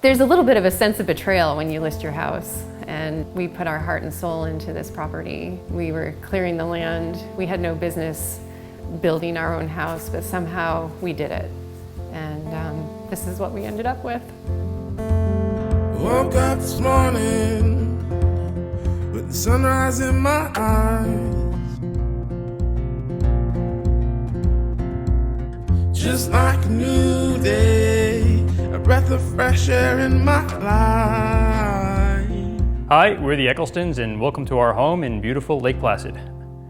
There's a little bit of a sense of betrayal when you list your house, and we put our heart and soul into this property. We were clearing the land. We had no business building our own house, but somehow we did it. And this is what we ended up with. Woke up this morning with the sunrise in my eyes. Just like a new day, a breath of fresh air in my life. Hi, we're the Ecclestons, and welcome to our home in beautiful Lake Placid.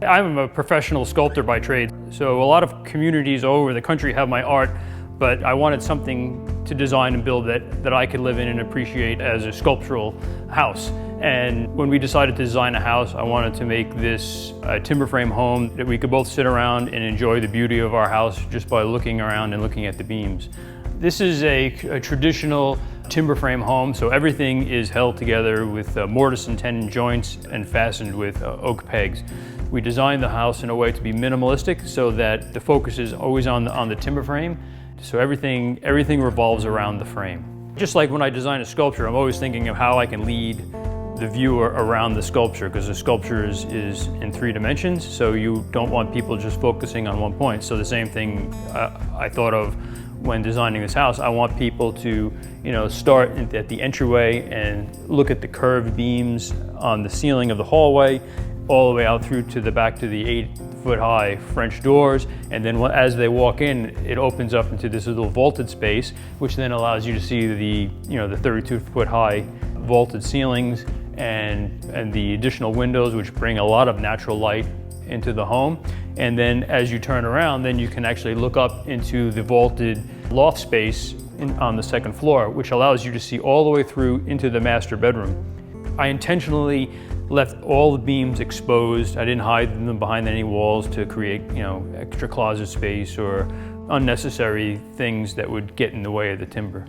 I'm a professional sculptor by trade, so a lot of communities all over the country have my art, but I wanted something to design and build that I could live in and appreciate as a sculptural house. And when we decided to design a house, I wanted to make this a timber frame home that we could both sit around and enjoy the beauty of our house just by looking around and looking at the beams. This is a traditional timber frame home, so everything is held together with mortise and tenon joints and fastened with oak pegs. We designed the house in a way to be minimalistic so that the focus is always on the timber frame. So everything revolves around the frame. Just like when I design a sculpture, I'm always thinking of how I can lead the viewer around the sculpture, because the sculpture is in 3 dimensions, so you don't want people just focusing on one point. So the same thing I thought of when designing this house. I want people to, start at the entryway and look at the curved beams on the ceiling of the hallway, all the way out through to the back to the 8-foot-high French doors, and then as they walk in, it opens up into this little vaulted space, which then allows you to see the 32-foot-high vaulted ceilings and the additional windows, which bring a lot of natural light into the home. And then as you turn around, then you can actually look up into the vaulted loft space on the 2nd floor, which allows you to see all the way through into the master bedroom. I intentionally left all the beams exposed. I didn't hide them behind any walls to create, extra closet space or unnecessary things that would get in the way of the timber.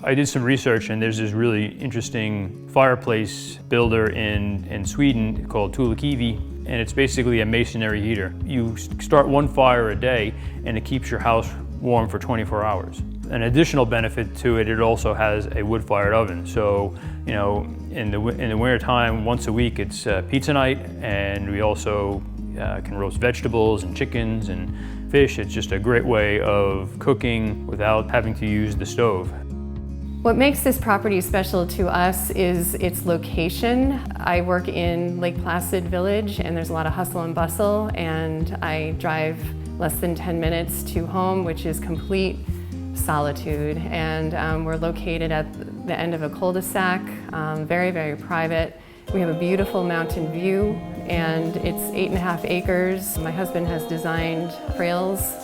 I did some research, and there's this really interesting fireplace builder in Sweden called Tuulikivi, and it's basically a masonry heater. You start one fire a day, and it keeps your house warm for 24 hours. An additional benefit to it, it also has a wood-fired oven. So, in the winter time, once a week, it's pizza night, and we also can roast vegetables and chickens and fish. It's just a great way of cooking without having to use the stove. What makes this property special to us is its location. I work in Lake Placid Village, and there's a lot of hustle and bustle, and I drive less than 10 minutes to home, which is complete solitude. And we're located at the end of a cul-de-sac, very, very private. We have a beautiful mountain view, and it's 8.5 acres. My husband has designed trails,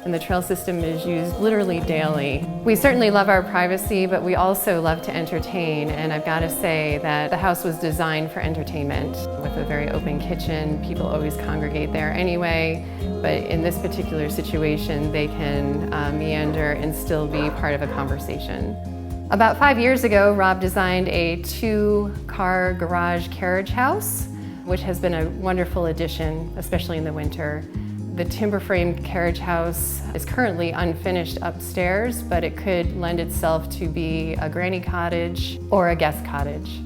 and the trail system is used literally daily. We certainly love our privacy, but we also love to entertain, and I've got to say that the house was designed for entertainment. With a very open kitchen, people always congregate there anyway, but in this particular situation, they can meander and still be part of a conversation. About 5 years ago, Rob designed a 2-car garage carriage house, which has been a wonderful addition, especially in the winter. The timber frame carriage house is currently unfinished upstairs, but it could lend itself to be a granny cottage or a guest cottage.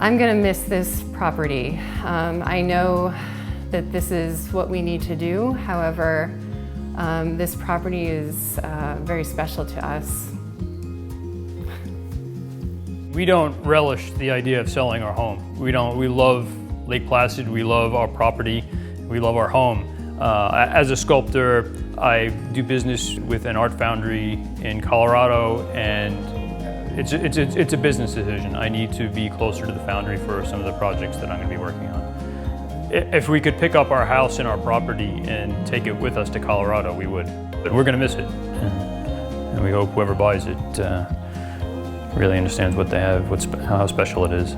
I'm gonna miss this property. I know that this is what we need to do. However, this property is very special to us. We don't relish the idea of selling our home. We love Lake Placid, we love our property, we love our home. As a sculptor, I do business with an art foundry in Colorado, and it's a business decision. I need to be closer to the foundry for some of the projects that I'm going to be working on. If we could pick up our house and our property and take it with us to Colorado, we would. But we're going to miss it, and we hope whoever buys it really understands what they have, how special it is.